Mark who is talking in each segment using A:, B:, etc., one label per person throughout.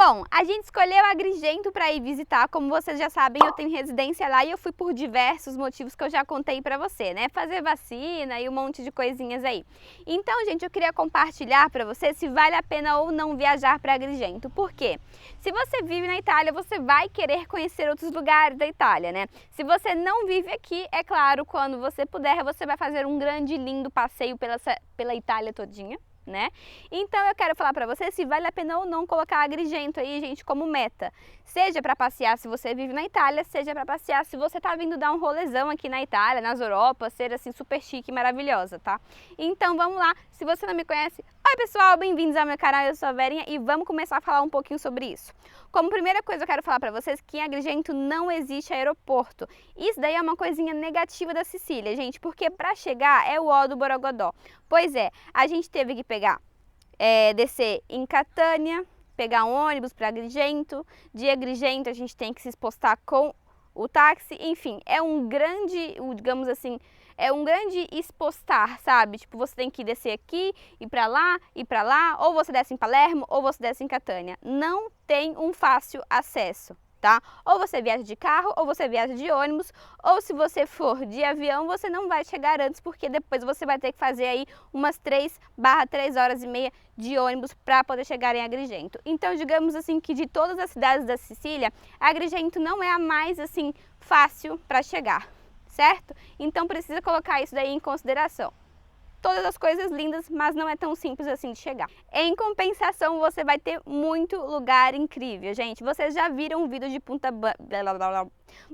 A: Bom, a gente escolheu Agrigento para ir visitar, como vocês já sabem, eu tenho residência lá e eu fui por diversos motivos que eu já contei para você, né? Fazer vacina e um monte de coisinhas aí. Então, gente, eu queria compartilhar para você se vale a pena ou não viajar para Agrigento. Por quê? Se você vive na Itália, você vai querer conhecer outros lugares da Itália, né? Se você não vive aqui, é claro, quando você puder, você vai fazer um grande e lindo passeio pela Itália todinha, né? Então eu quero falar para você se vale a pena ou não colocar Agrigento aí, gente, como meta. Seja para passear se você vive na Itália, seja para passear se você tá vindo dar um rolezão aqui na Itália, nas Europas, ser assim super chique e maravilhosa, tá? Então vamos lá, se você não me conhece, oi pessoal, bem-vindos ao meu canal, eu sou a Verinha e vamos começar a falar um pouquinho sobre isso. Como primeira coisa eu quero falar para vocês que em Agrigento não existe aeroporto. Isso daí é uma coisinha negativa da Sicília, gente, porque para chegar é o ó do Borogodó. Pois é, a gente teve que descer em Catânia, pegar um ônibus para Agrigento, de Agrigento a gente tem que se postar com o táxi, enfim, é um grande, digamos assim, é um grande expostar, sabe? Tipo, você tem que descer aqui, ir pra lá, ou você desce em Palermo, ou você desce em Catânia. Não tem um fácil acesso, tá? Ou você viaja de carro, ou você viaja de ônibus, ou se você for de avião, você não vai chegar antes, porque depois você vai ter que fazer aí umas 3/3 horas e meia de ônibus para poder chegar em Agrigento. Então, digamos assim que de todas as cidades da Sicília, Agrigento não é a mais assim fácil para chegar, certo? Então precisa colocar isso daí em consideração. Todas as coisas lindas, mas não é tão simples assim de chegar. Em compensação, você vai ter muito lugar incrível, gente. Vocês já viram o vídeo de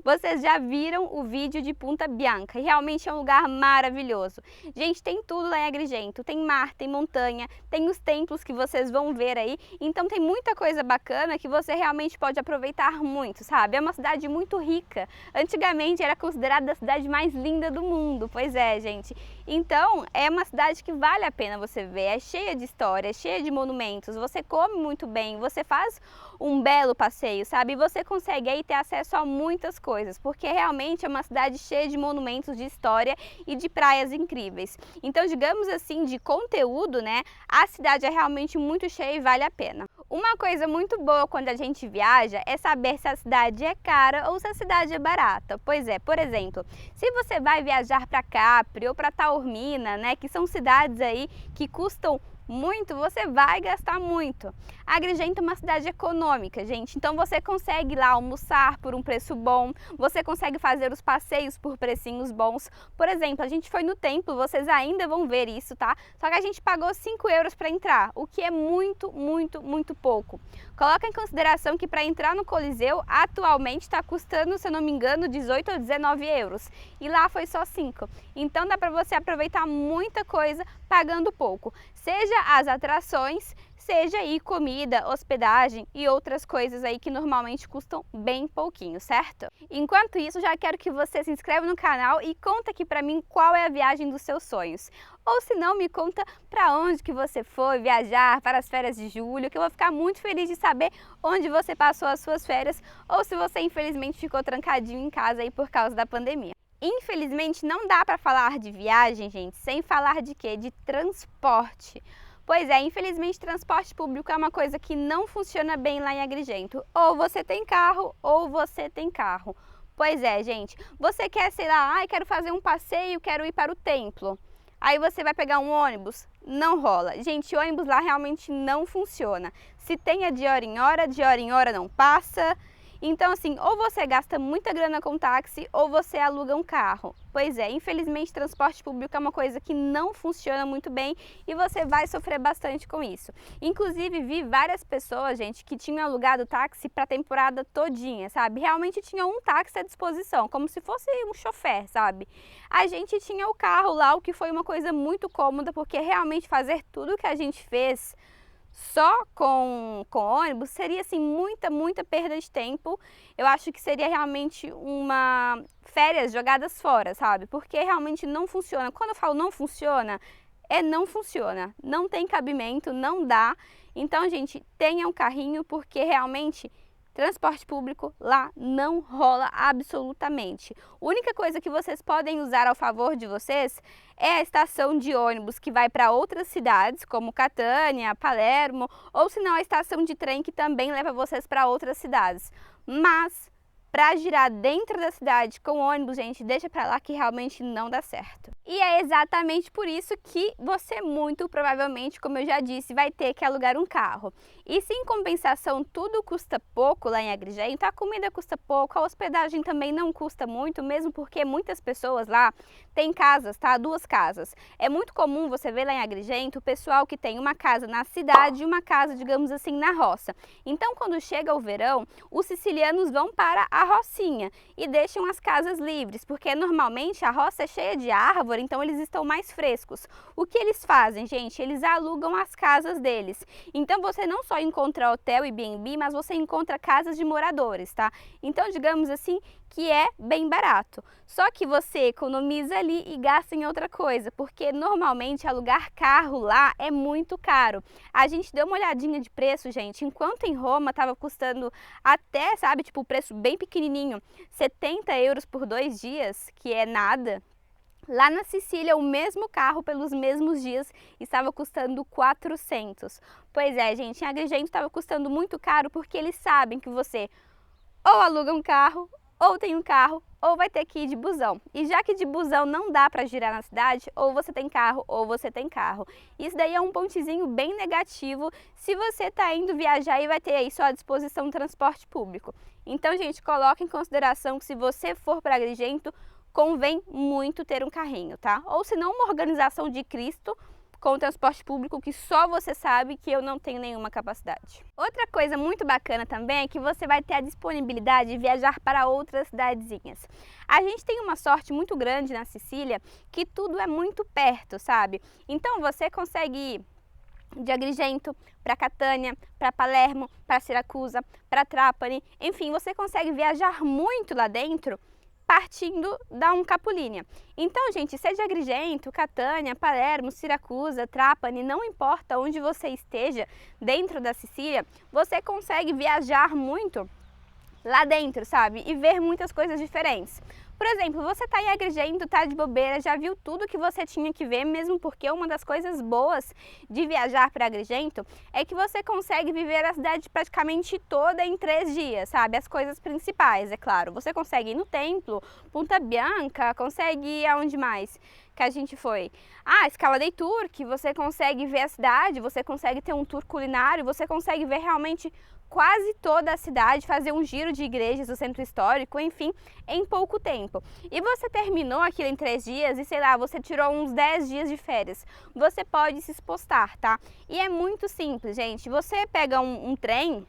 A: Vocês já viram o vídeo de Punta Bianca e realmente é um lugar maravilhoso. Gente, tem tudo lá em Agrigento, tem mar, tem montanha, tem os templos que vocês vão ver aí, então tem muita coisa bacana que você realmente pode aproveitar muito, sabe? É uma cidade muito rica, antigamente era considerada a cidade mais linda do mundo, pois é, gente. Então, é uma cidade que vale a pena você ver, é cheia de história, é cheia de monumentos, você come muito bem, você faz um belo passeio, sabe? E você consegue aí ter acesso a muitas coisas, porque realmente é uma cidade cheia de monumentos, de história e de praias incríveis. Então, digamos assim, de conteúdo, né? A cidade é realmente muito cheia e vale a pena. Uma coisa muito boa quando a gente viaja é saber se a cidade é cara ou se a cidade é barata. Pois é, por exemplo, se você vai viajar para Capri ou para Taormina, né, que são cidades aí que custam muito, você vai gastar muito. Agrigento é uma cidade econômica, gente, então você consegue lá almoçar por um preço bom, você consegue fazer os passeios por precinhos bons. Por exemplo, a gente foi no templo, vocês ainda vão ver isso, tá? Só que a gente pagou 5 euros para entrar, o que é muito, muito, muito pouco. Coloca em consideração que para entrar no Coliseu, atualmente está custando, se eu não me engano, 18 ou 19 euros. E lá foi só 5. Então dá para você aproveitar muita coisa pagando pouco. Seja as atrações, seja aí comida, hospedagem e outras coisas aí que normalmente custam bem pouquinho, certo? Enquanto isso, já quero que você se inscreva no canal e conta aqui pra mim qual é a viagem dos seus sonhos. Ou se não, me conta para onde que você foi viajar para as férias de julho, que eu vou ficar muito feliz de saber onde você passou as suas férias ou se você infelizmente ficou trancadinho em casa aí por causa da pandemia. Infelizmente não dá para falar de viagem, gente, sem falar de quê? De transporte. Pois é, infelizmente transporte público é uma coisa que não funciona bem lá em Agrigento. Ou você tem carro, ou você tem carro. Pois é, gente, você quer, sei lá, quero fazer um passeio, quero ir para o templo. Aí você vai pegar um ônibus, não rola. Gente, ônibus lá realmente não funciona. Se tem de hora em hora não passa. Então, assim, ou você gasta muita grana com táxi ou você aluga um carro. Pois é, infelizmente transporte público é uma coisa que não funciona muito bem e você vai sofrer bastante com isso. Inclusive, vi várias pessoas, gente, que tinham alugado táxi para a temporada todinha, sabe? Realmente tinha um táxi à disposição, como se fosse um chofer, sabe? A gente tinha o carro lá, o que foi uma coisa muito cômoda, porque realmente fazer tudo que a gente fez só com ônibus seria assim muita perda de tempo. Eu acho que seria realmente uma férias jogadas fora, sabe? Porque realmente não funciona. Quando eu falo não funciona, não funciona. Não tem cabimento, não dá. Então, gente, tenha um carrinho porque realmente transporte público lá não rola absolutamente. A única coisa que vocês podem usar ao favor de vocês é a estação de ônibus que vai para outras cidades, como Catânia, Palermo, ou se não a estação de trem que também leva vocês para outras cidades. Mas para girar dentro da cidade com ônibus, gente, deixa para lá que realmente não dá certo. E é exatamente por isso que você muito provavelmente, como eu já disse, vai ter que alugar um carro. E se em compensação tudo custa pouco lá em Agrigento, a comida custa pouco, a hospedagem também não custa muito, mesmo porque muitas pessoas lá têm casas, tá? 2 casas. É muito comum você ver lá em Agrigento o pessoal que tem uma casa na cidade e uma casa, digamos assim, na roça. Então, quando chega o verão, os sicilianos vão para a rocinha e deixam as casas livres, porque normalmente a roça é cheia de árvore, então eles estão mais frescos. O que eles fazem, gente? Eles alugam as casas deles. Então você não só encontra hotel e B&B, mas você encontra casas de moradores, tá? Então, digamos assim, que é bem barato. Só que você economiza ali e gasta em outra coisa, porque normalmente alugar carro lá é muito caro. A gente deu uma olhadinha de preço, gente, enquanto em Roma estava custando até, sabe, tipo, o preço bem pequenininho, 70 euros por 2 dias, que é nada. Lá na Sicília, o mesmo carro pelos mesmos dias estava custando 400. Pois é, gente, em Agrigento estava custando muito caro porque eles sabem que você ou aluga um carro, ou tem um carro, ou vai ter que ir de busão. E já que de busão não dá para girar na cidade, ou você tem carro, ou você tem carro. Isso daí é um pontezinho bem negativo se você está indo viajar e vai ter aí só à disposição transporte público. Então, gente, coloque em consideração que se você for para Agrigento, convém muito ter um carrinho, tá? Ou se não, uma organização de Cristo com transporte público que só você sabe que eu não tenho nenhuma capacidade. Outra coisa muito bacana também é que você vai ter a disponibilidade de viajar para outras cidadezinhas. A gente tem uma sorte muito grande na Sicília que tudo é muito perto, sabe? Então você consegue ir de Agrigento para Catânia, para Palermo, para Siracusa, para Trapani, enfim, você consegue viajar muito lá dentro partindo da Capolinha. Então, gente, seja Agrigento, Catânia, Palermo, Siracusa, Trapani, não importa onde você esteja dentro da Sicília, você consegue viajar muito lá dentro, sabe? E ver muitas coisas diferentes. Por exemplo, você está em Agrigento, está de bobeira, já viu tudo que você tinha que ver, mesmo porque uma das coisas boas de viajar para Agrigento é que você consegue viver a cidade praticamente toda em 3 dias, sabe? As coisas principais, é claro. Você consegue ir no templo, Punta Bianca, consegue ir aonde mais que a gente foi? Scala dei Turchi, você consegue ver a cidade, você consegue ter um tour culinário, você consegue ver realmente quase toda a cidade, fazer um giro de igrejas do centro histórico, enfim, em pouco tempo. E você terminou aquilo em 3 dias e, sei lá, você tirou uns 10 dias de férias. Você pode se expostar, tá? E é muito simples, gente. Você pega um trem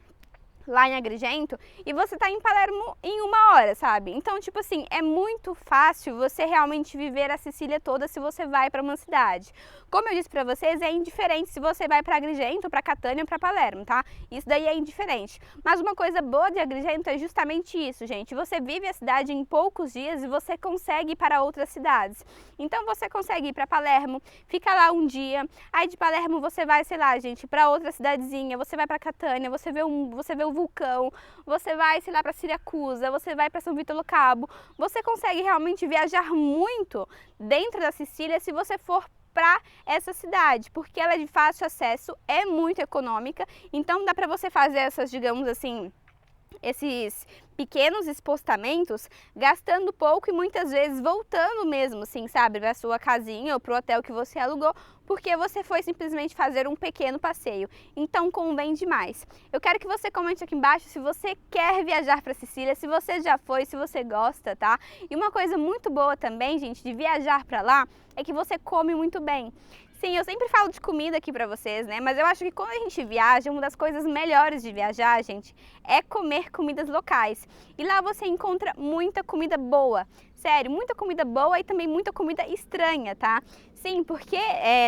A: lá em Agrigento e você tá em Palermo em 1 hora, sabe? Então, tipo assim, é muito fácil você realmente viver a Sicília toda se você vai para uma cidade. Como eu disse para vocês, é indiferente se você vai para Agrigento, para Catânia ou para Palermo, tá? Isso daí é indiferente. Mas uma coisa boa de Agrigento é justamente isso, gente. Você vive a cidade em poucos dias e você consegue ir para outras cidades. Então, você consegue ir para Palermo, fica lá um dia, aí de Palermo você vai, sei lá, gente, para outra cidadezinha, você vai para Catânia, você vê o vulcão, você vai, sei lá, para Siracusa, você vai para São Vito lo Cabo, você consegue realmente viajar muito dentro da Sicília se você for para essa cidade, porque ela é de fácil acesso, é muito econômica, então dá para você fazer essas, digamos assim, esses pequenos expostamentos, gastando pouco e muitas vezes voltando mesmo, assim, sabe, para sua casinha ou para o hotel que você alugou, porque você foi simplesmente fazer um pequeno passeio. Então convém demais. Eu quero que você comente aqui embaixo se você quer viajar para Sicília, se você já foi, se você gosta, tá? E uma coisa muito boa também, gente, de viajar para lá é que você come muito bem. Sim, eu sempre falo de comida aqui pra vocês, né? Mas eu acho que quando a gente viaja, uma das coisas melhores de viajar, gente, é comer comidas locais. E lá você encontra muita comida boa. Sério, muita comida boa e também muita comida estranha, tá? Sim, porque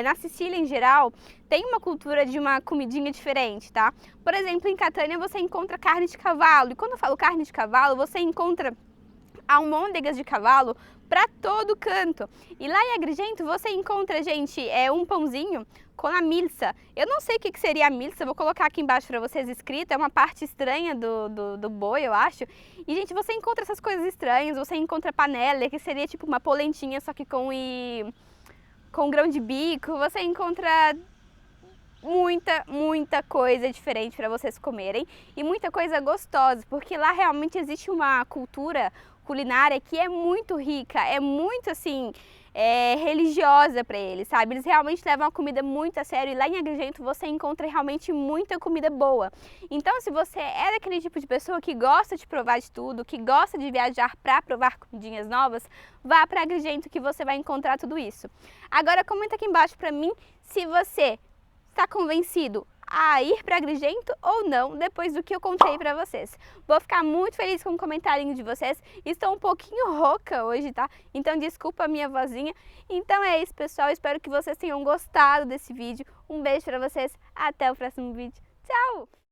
A: na Sicília, em geral, tem uma cultura de uma comidinha diferente, tá? Por exemplo, em Catânia você encontra carne de cavalo. E quando eu falo carne de cavalo, você encontra almôndegas de cavalo para todo canto. E lá em Agrigento você encontra, gente, um pãozinho com a milça. Eu não sei o que seria a milça, vou colocar aqui embaixo para vocês escrito, é uma parte estranha do boi, eu acho. E, gente, você encontra essas coisas estranhas, você encontra panela, que seria tipo uma polentinha, só que com grão de bico, você encontra muita coisa diferente para vocês comerem e muita coisa gostosa, porque lá realmente existe uma cultura culinária que é muito rica, é muito assim, religiosa para eles, sabe? Eles realmente levam a comida muito a sério e lá em Agrigento você encontra realmente muita comida boa. Então, se você é daquele tipo de pessoa que gosta de provar de tudo, que gosta de viajar para provar comidinhas novas, vá para Agrigento que você vai encontrar tudo isso. Agora comenta aqui embaixo para mim se você está convencido a ir para Agrigento ou não, depois do que eu contei para vocês. Vou ficar muito feliz com o comentário de vocês. Estou um pouquinho rouca hoje, tá? Então desculpa a minha vozinha. Então é isso, pessoal. Espero que vocês tenham gostado desse vídeo. Um beijo para vocês. Até o próximo vídeo. Tchau!